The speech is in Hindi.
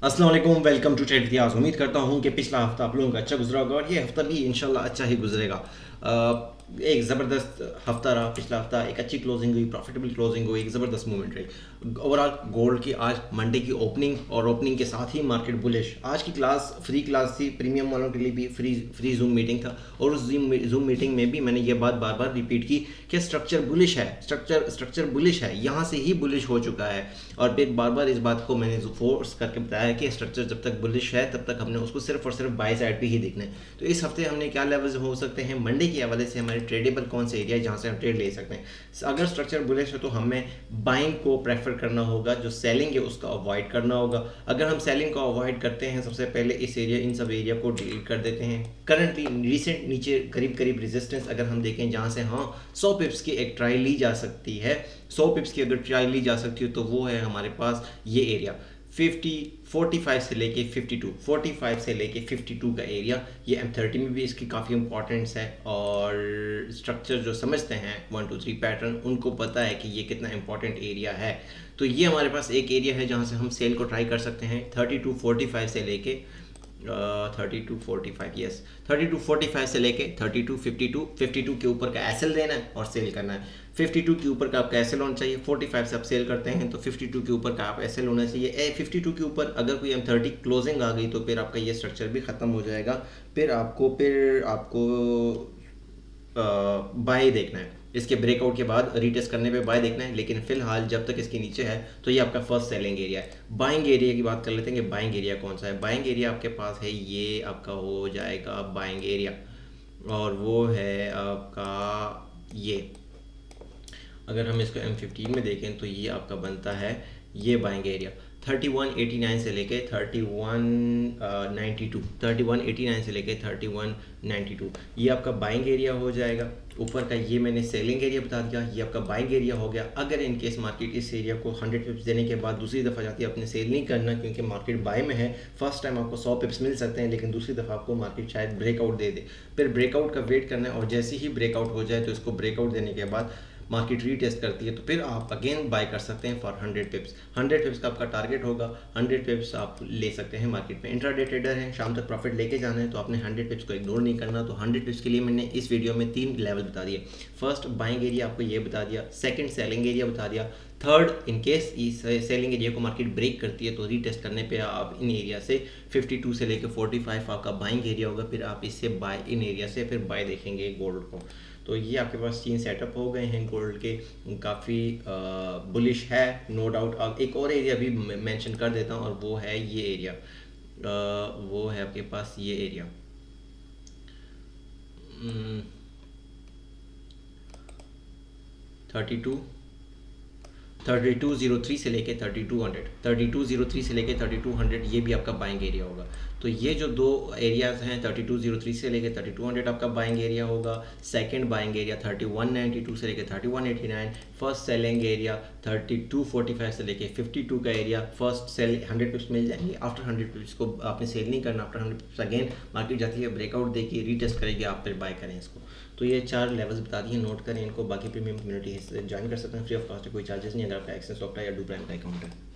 अस्सलाम वालेकुम, वेलकम टू ट्रेड इतिहास। उम्मीद करता हूँ कि पिछला हफ्ता आप लोगों का अच्छा गुजरा होगा और ये हफ्ता भी इंशाल्लाह अच्छा ही गुजरेगा। एक ज़बरदस्त हफ्ता रहा पिछला हफ्ता। एक अच्छी क्लोजिंग हुई, प्रॉफिटेबल क्लोजिंग हुई, एक ज़बरदस्त मूवमेंट रही। ओवरऑल गोल्ड की आज मंडे की ओपनिंग और ओपनिंग के साथ ही मार्केट बुलिश। आज की क्लास फ्री क्लास थी, प्रीमियम वालों के लिए भी फ्री जूम मीटिंग था और उस जूम मीटिंग में भी मैंने ये बात बार बार रिपीट की कि स्ट्रक्चर बुलिश है, स्ट्रक्चर बुलिश है, यहाँ से ही बुलिश हो चुका है। और फिर बार बार इस बात को मैंने फोर्स करके बताया कि स्ट्रक्चर जब तक बुलिश है तब तक हमने उसको सिर्फ और सिर्फ बाय साइड पे ही देखना है। तो इस हफ्ते हमने क्या लेवल्स हो सकते हैं मंडे के हवाले से, हमारे ट्रेडेबल कौन से एरिया है जहाँ से हम ट्रेड ले सकते हैं। अगर स्ट्रक्चर बुलिश है तो हमें बाइंग को प्रेफर करना होगा, जो सेलिंग है उसका अवॉइड करना होगा। अगर हम सेलिंग को अवॉइड करते हैं, सबसे पहले इन सब एरिया को डिलीट कर देते हैं। करंटली रिसेंट नीचे करीब करीब रेजिस्टेंस अगर हम देखें जहाँ से 100 पिप्स की एक ट्राई ली जा सकती है, 100 पिप्स की अगर ट्राई ली जा सकती है तो वो है हमारे पास ये एरिया 45 से लेके 52, 45 से लेके 52 का एरिया। ये M30 में भी इसकी काफ़ी इंपॉर्टेंस है और स्ट्रक्चर जो समझते हैं 1 2 3 पैटर्न, उनको पता है कि ये कितना इंपॉर्टेंट एरिया है। तो ये हमारे पास एक एरिया है जहाँ से हम सेल को ट्राई कर सकते हैं 3245 से लेके 3245, यस 3245 से लेके 3252, 52 के ऊपर का एसएल देना है और सेल करना है। 52 के ऊपर का आपका एसएल होना चाहिए, 45 से आप सेल करते हैं तो 52 के ऊपर का आप एसएल होना चाहिए। 52 के ऊपर अगर कोई M30 क्लोजिंग आ गई तो फिर आपका ये स्ट्रक्चर भी ख़त्म हो जाएगा। फिर आपको बाय देखना है, इसके ब्रेकआउट के बाद रीटेस्ट करने पे बाय देखना है। लेकिन फिलहाल जब तक इसके नीचे है तो ये आपका फर्स्ट सेलिंग एरिया है। बाइंग एरिया की बात कर लेते हैं कि बाइंग एरिया कौन सा है। बाइंग एरिया आपके पास है, ये आपका हो जाएगा बाइंग एरिया और वो है आपका ये। अगर हम इसको M15 में देखें तो ये आपका बनता है ये बाइंग एरिया 3189 से लेके 3192, 3189 से लेके 3192 ये आपका बाइंग एरिया हो जाएगा। ऊपर का ये मैंने सेलिंग एरिया बता दिया, ये आपका बाइंग एरिया हो गया। अगर इन केस मार्केट इस एरिया को 100 पिप्स देने के बाद दूसरी दफ़ा जाती है, अपने सेल नहीं करना क्योंकि मार्केट बाय में है। फर्स्ट टाइम आपको 100 पिप्स मिल सकते हैं लेकिन दूसरी दफ़ा आपको मार्केट शायद ब्रेकआउट दे दे। फिर ब्रेकआउट का वेट करना है और जैसे ही ब्रेकआउट हो जाए तो इसको ब्रेकआउट देने के बाद मार्केट रीटेस्ट करती है तो फिर आप अगेन बाय कर सकते हैं फॉर 100 पिप्स। 100 पिप्स का आपका टारगेट होगा, 100 पिप्स आप ले सकते हैं मार्केट में। इंट्राडे ट्रेडर हैं, शाम तक प्रॉफिट लेके जाना है तो आपने 100 पिप्स को इग्नोर नहीं करना। तो 100 पिप्स के लिए मैंने इस वीडियो में 3 लेवल बता दिए। फर्स्ट बाइंग एरिया आपको ये बता दिया, सेकंड सेलिंग एरिया बता दिया, थर्ड इन केस इस सेलिंग एरिया को मार्केट ब्रेक करती है तो रीटेस्ट करने पे आप इन एरिया से 52 से लेकर 45 आपका बाइंग एरिया होगा। फिर आप इससे बाय इन एरिया से फिर बाय देखेंगे गोल्ड को। तो ये आपके पास 3 सेटअप हो गए हैं गोल्ड के, काफ़ी बुलिश है नो डाउट। अब एक और एरिया भी मेंशन कर देता हूँ और वो है ये एरिया, वो है आपके पास ये एरिया 32 3203 से लेके 3200, 3203 से लेके 3200 ये भी आपका बाइंग एरिया होगा। तो ये जो दो एरियाज हैं 3203 से लेके 3200 आपका बाइंग एरिया होगा। सेकंड बाइंग एरिया 3192 से लेके 3189, फर्स्ट सेलिंग एरिया 3245 से लेके 52 का एरिया। फर्स्ट सेल 100 पिप्स मिल जाएंगे, आफ्टर 100 पिप्स को आपने सेल नहीं करना। आफ्टर 100 पिप्स अगेन मार्केट जाती है, ब्रेकआउट देखिए, रीटेस्ट करेगी, आप फिर बाय करें इसको। तो ये 4 लेवल्स बता दिए, नोट करें इनको। बाकी प्रीमियम कम्युनिटी ज्वाइन कर सकते हैं फ्री ऑफ कॉस्ट, कोई चार्जेस नहीं अगर आपका एक्सेस ऑप्टा या डू प्राइम का अकाउंट है।